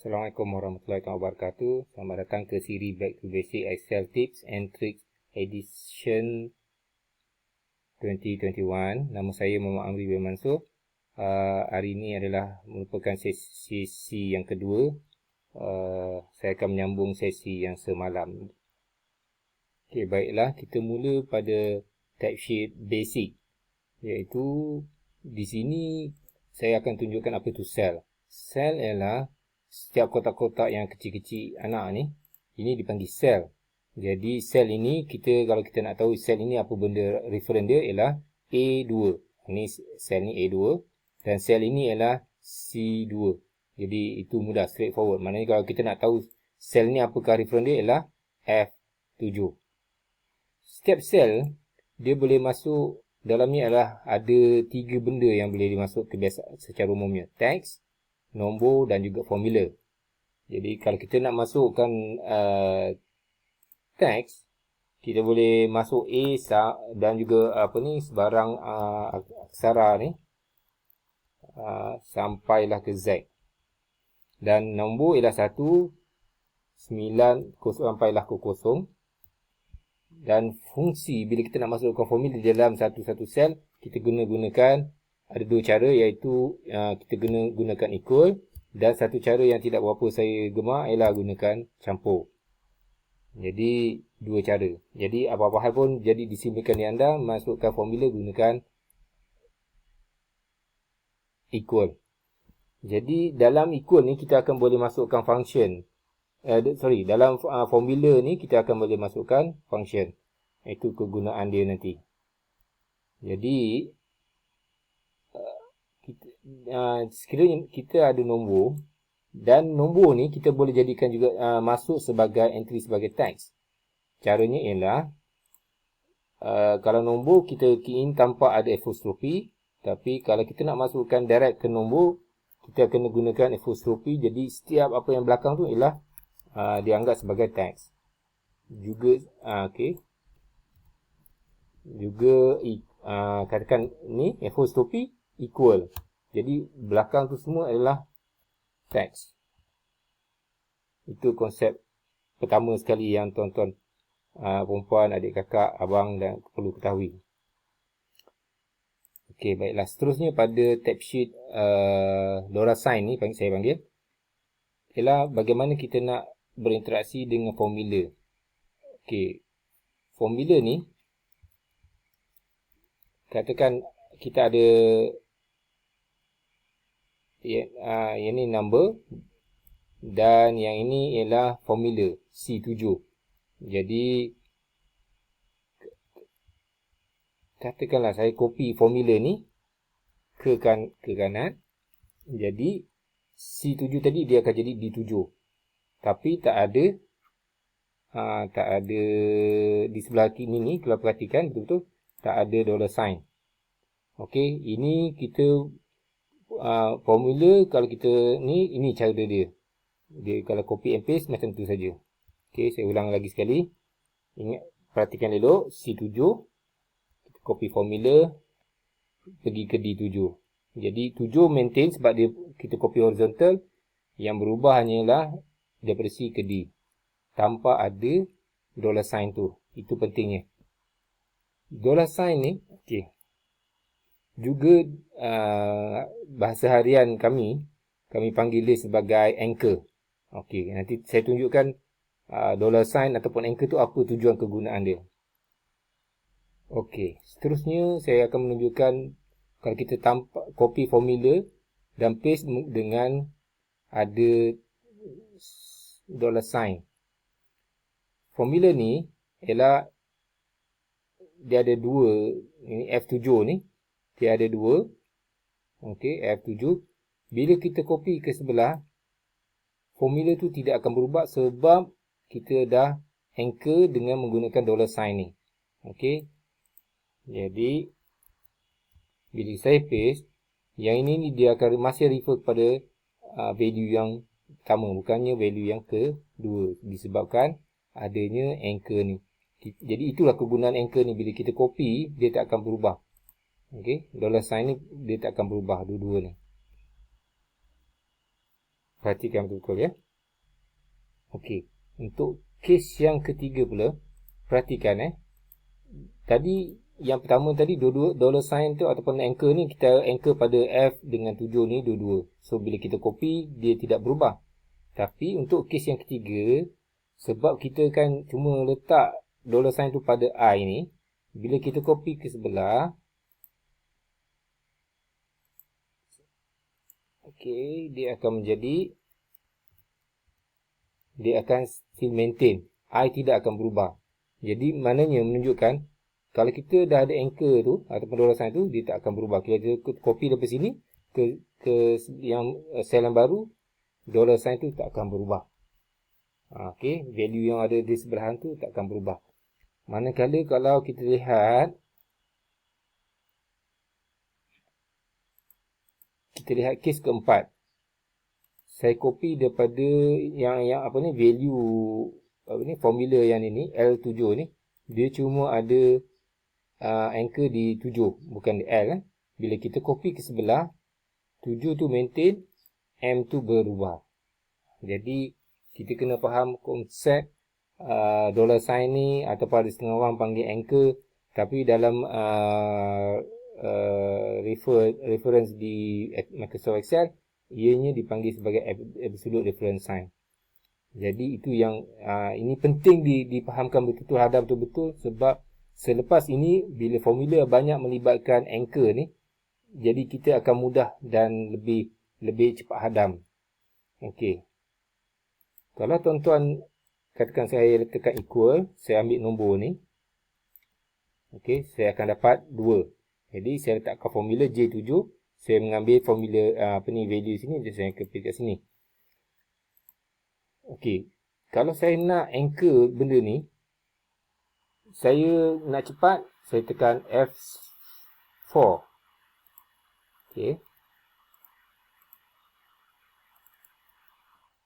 Assalamualaikum warahmatullahi wabarakatuh. Selamat datang ke siri Back to Basic Excel Tips and Tricks Edition 2021. Nama saya Muhammad Amri bin Mansur. Hari ini adalah merupakan sesi yang kedua. Saya akan menyambung sesi yang semalam. Okey, baiklah, kita mula pada typesheet basic, iaitu di sini saya akan tunjukkan apa itu sel. Sel ialah setiap kotak-kotak yang kecil-kecil anak ni, ini dipanggil sel. Jadi sel ini, kalau kita nak tahu sel ini apa benda, referen dia ialah A2. Ini sel ni A2 dan sel ini ialah C2. Jadi itu mudah, straightforward. Maknanya kalau kita nak tahu sel ni apakah referen dia ialah F7. Setiap sel dia boleh masuk, dalamnya adalah ada 3 benda yang boleh dimasuk kebiasaan secara umumnya. Teks, nombor dan juga formula. Jadi kalau kita nak masukkan teks, kita boleh masuk A dan juga sebarang aksara ni sampailah ke Z. Dan nombor ialah 1, 9 sampailah ke 0. Dan fungsi bila kita nak masukkan formula di dalam satu-satu sel, kita gunakan ada 2 cara, iaitu kita gunakan equal, dan satu cara yang tidak berapa saya gemar ialah gunakan campur. Jadi 2 cara. Jadi apa-apa hal pun jadi disimbolkan di anda, masukkan formula gunakan equal. Jadi dalam equal ni kita akan boleh masukkan function. Dalam formula ni kita akan boleh masukkan function. Itu kegunaan dia nanti. Jadi sekiranya kita ada nombor, dan nombor ni kita boleh jadikan juga masuk sebagai entry sebagai teks. Caranya ialah kalau nombor kita key in tanpa ada apostrofi, tapi kalau kita nak masukkan direct ke nombor, kita akan gunakan apostrofi. Jadi setiap apa yang belakang tu ialah dianggap sebagai teks. Juga juga katakan ni apostrofi equal. Jadi belakang tu semua adalah teks. Itu konsep pertama sekali yang tuan-tuan, perempuan, adik kakak, abang dan perlu ketahui. Okey, baiklah. Seterusnya pada typesheet Lora sign ni saya panggil, ialah bagaimana kita nak berinteraksi dengan formula. Okey, formula ni, katakan kita ada yang ni number dan yang ini ialah formula C7. Jadi katakanlah saya copy formula ni ke kanan. Jadi C7 tadi dia akan jadi D7. Tapi tak ada di sebelah kiri ni, kalau perhatikan betul-betul tak ada dollar sign. Okey, ini kita formula, kalau kita ini cara dia. Dia kalau copy and paste macam tu saja. Okey, saya ulang lagi sekali. Ingat, perhatikan elok C7. Kita copy formula pergi ke D7. Jadi 7 maintain sebab dia kita copy horizontal. Yang berubah hanyalah daripada C ke D, tanpa ada dollar sign tu. Itu pentingnya. Dollar sign ni juga bahasa harian kami panggil dia sebagai anchor. Okey, nanti saya tunjukkan dollar sign ataupun anchor tu apa tujuan kegunaan dia. Okey, seterusnya saya akan menunjukkan kalau kita copy formula dan paste dengan ada dollar sign. Formula ni ialah dia ada 2, ini F7 ni dia ada 2. Okey, F7. Bila kita copy ke sebelah, formula tu tidak akan berubah sebab kita dah anchor dengan menggunakan dollar sign ni. Okey. Jadi bila saya paste, yang ini dia akan masih refer kepada value yang pertama, bukannya value yang kedua, disebabkan adanya anchor ni. Jadi itulah kegunaan anchor ni. Bila kita copy, dia tak akan berubah. Okey, dollar sign ni dia tak akan berubah dua-dua ni. Perhatikan betul-betul ya. Okey. Untuk kes yang ketiga pula, perhatikan tadi yang pertama tadi dua-dua dollar sign tu ataupun anchor ni, kita anchor pada F dengan 7 ni dua-dua. So bila kita copy dia tidak berubah. Tapi untuk kes yang ketiga, sebab kita kan cuma letak dollar sign tu pada I ni, bila kita copy ke sebelah, okey, dia akan still maintain. I tidak akan berubah. Jadi maknanya menunjukkan kalau kita dah ada anchor tu ataupun dollar sign tu, dia tak akan berubah. Kalau kita copy daripada sini ke yang sel yang baru, dollar sign tu tak akan berubah. Okey, value yang ada di sebelahan tu tak akan berubah. Manakala kalau kita lihat kes keempat. Saya copy daripada yang value formula yang ini L7 ni, dia cuma ada anchor di 7, bukan di L . Bila kita copy ke sebelah, 7 tu maintain, M tu berubah. Jadi kita kena faham konsep dollar sign ni, ataupun ada setengah orang panggil anchor, tapi dalam reference di Microsoft Excel, ianya dipanggil sebagai absolute reference sign. Jadi itu yang ini penting dipahamkan betul-betul, hadam betul-betul, sebab selepas ini bila formula banyak melibatkan anchor ni, jadi kita akan mudah dan lebih cepat hadam. Okey. Kalau tuan-tuan katakan saya tekan equal, saya ambil nombor ni. Okey, saya akan dapat 2. Jadi saya letakkan formula J7, saya mengambil formula value sini, jadi saya copy kat sini. Okey, kalau saya nak anchor benda ni, saya nak cepat, saya tekan F4. Okey.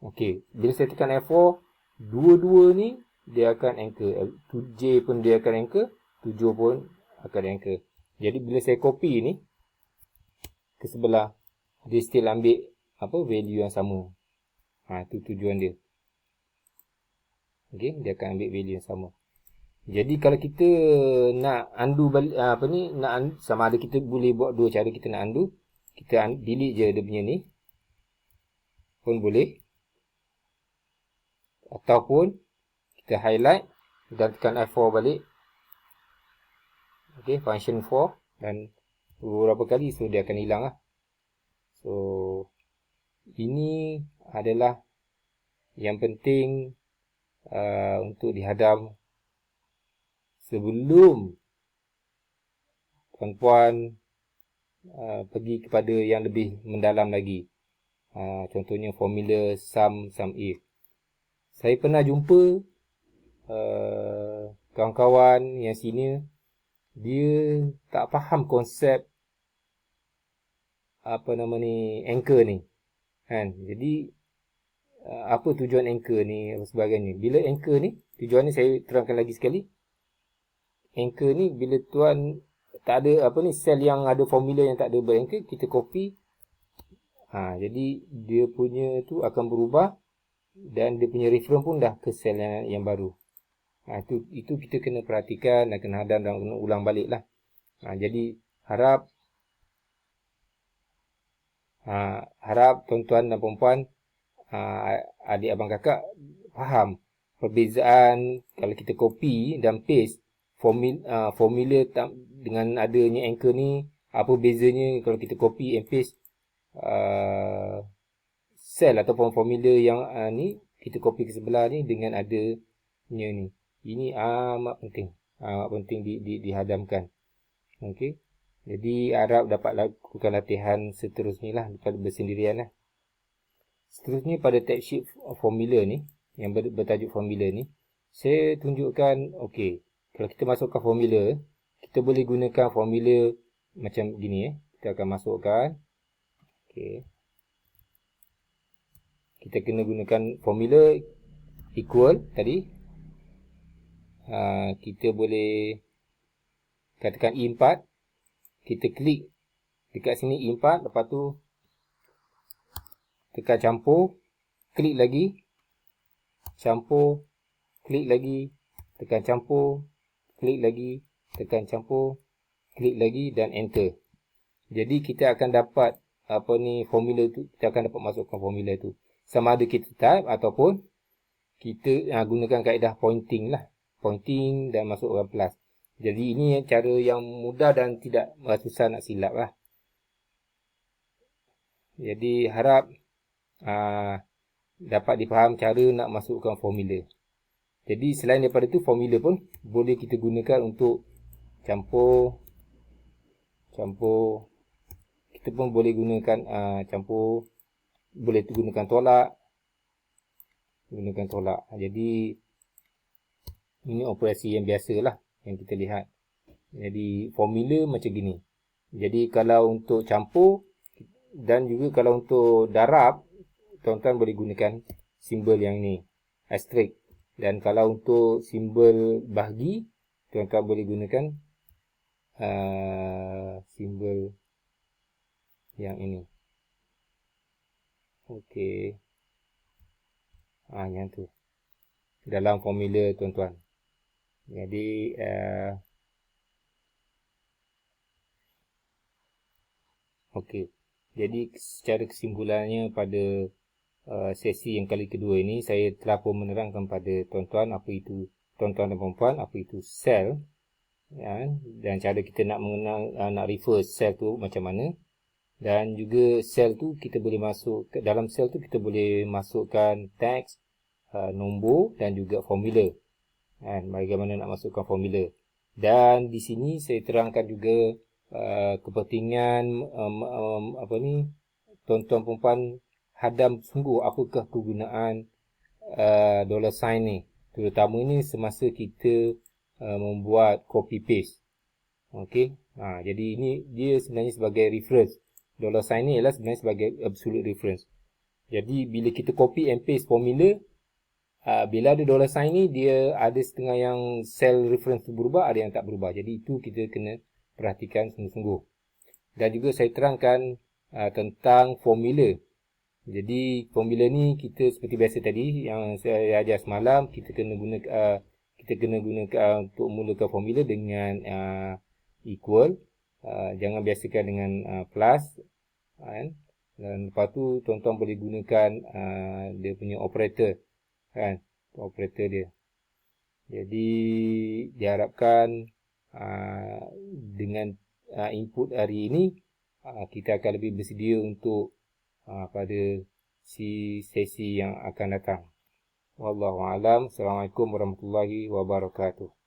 Okey, bila saya tekan F4, dua-dua ni dia akan anchor. J pun dia akan anchor, 7 pun akan anchor. Jadi bila saya copy ni ke sebelah, dia still ambil value yang sama. Itu tujuan dia. Okey, dia akan ambil value yang sama. Jadi kalau kita nak undo balik sama ada kita boleh buat dua cara. Kita nak undo, kita delete je dia punya ni pun boleh, ataupun kita highlight dan tekan F4 balik. Okey, function 4, dan beberapa kali so dia akan hilang lah. So ini adalah yang penting untuk dihadam sebelum puan-puan pergi kepada yang lebih mendalam lagi. Contohnya formula sum if. Saya pernah jumpa kawan-kawan yang senior, dia tak faham konsep anchor ni kan. Jadi apa tujuan anchor ni dan sebagainya. Bila anchor ni, tujuan ni saya terangkan lagi sekali. Anchor ni bila tuan tak ada sel yang ada formula yang tak ada beranchor, kita copy. Jadi dia punya tu akan berubah dan dia punya reference pun dah ke sel yang baru. Itu kita kena perhatikan dan kena hadam dan kena ulang balik lah. Jadi harap tuan-tuan dan puan-puan, adik abang kakak faham perbezaan kalau kita copy dan paste formula dengan adanya anchor ni. Apa bezanya kalau kita copy and paste sel ataupun formula yang ni kita copy ke sebelah ni dengan adanya ni. Ini amat penting dihadamkan. Okey. Jadi harap dapat lakukan latihan seterusnya lah daripada bersendirian lah. Seterusnya pada tab sheet formula ni, yang bertajuk formula ni, saya tunjukkan, okey, kalau kita masukkan formula, kita boleh gunakan formula macam gini. Kita akan masukkan, okey, kita kena gunakan formula equal tadi. Kita boleh katakan E4, kita klik dekat sini E4, lepas tu tekan campur, klik lagi, campur, klik lagi, tekan campur, klik lagi, tekan campur, klik lagi dan enter. Jadi kita akan dapat formula tu, kita akan dapat masukkan formula tu. Sama ada kita type ataupun kita gunakan kaedah pointing lah. Pointing dan masukkan plus. Jadi ini cara yang mudah dan tidak susah nak silap lah. Jadi harap dapat difaham cara nak masukkan formula. Jadi selain daripada tu, formula pun boleh kita gunakan untuk campur. Kita pun boleh gunakan campur. Boleh gunakan tolak. Jadi ini operasi yang biasa lah yang kita lihat. Jadi formula macam gini. Jadi kalau untuk campur dan juga kalau untuk darab, tuan-tuan boleh gunakan simbol yang ni, asterisk. Dan kalau untuk simbol bahagi, tuan-tuan boleh gunakan simbol yang ini. Okey. Yang tu. Dalam formula tuan-tuan. Jadi okey. Jadi secara kesimpulannya pada sesi yang kali kedua ini, saya telah pun menerangkan pada tuan-tuan apa itu, tuan-tuan dan puan-puan, apa itu sel, ya, dan cara kita nak mengenal, nak refer sel tu macam mana. Dan juga sel tu kita boleh masuk, dalam sel tu kita boleh masukkan teks, nombor dan juga formula. Bagaimana nak masukkan formula. Dan di sini saya terangkan juga kepentingan tuan-tuan puan-puan hadam sungguh apakah kegunaan dollar sign ni, terutama ni semasa kita membuat copy paste. Okey. Jadi ini dia sebenarnya sebagai reference. Dollar sign ni ialah sebenarnya sebagai absolute reference. Jadi bila kita copy and paste formula, bila ada dollar sign ni, dia ada setengah yang cell reference tu berubah, ada yang tak berubah. Jadi itu kita kena perhatikan sungguh-sungguh. Dan juga saya terangkan tentang formula. Jadi formula ni kita seperti biasa tadi yang saya ajar semalam, kita kena gunakan untuk mulakan formula dengan equal. Jangan biasakan dengan plus. Dan lepas tu tuan-tuan boleh gunakan dia punya operator. Operator dia. Jadi diharapkan dengan input hari ini kita akan lebih bersedia untuk pada sesi yang akan datang. Wallahu a'lam. Assalamualaikum warahmatullahi wabarakatuh.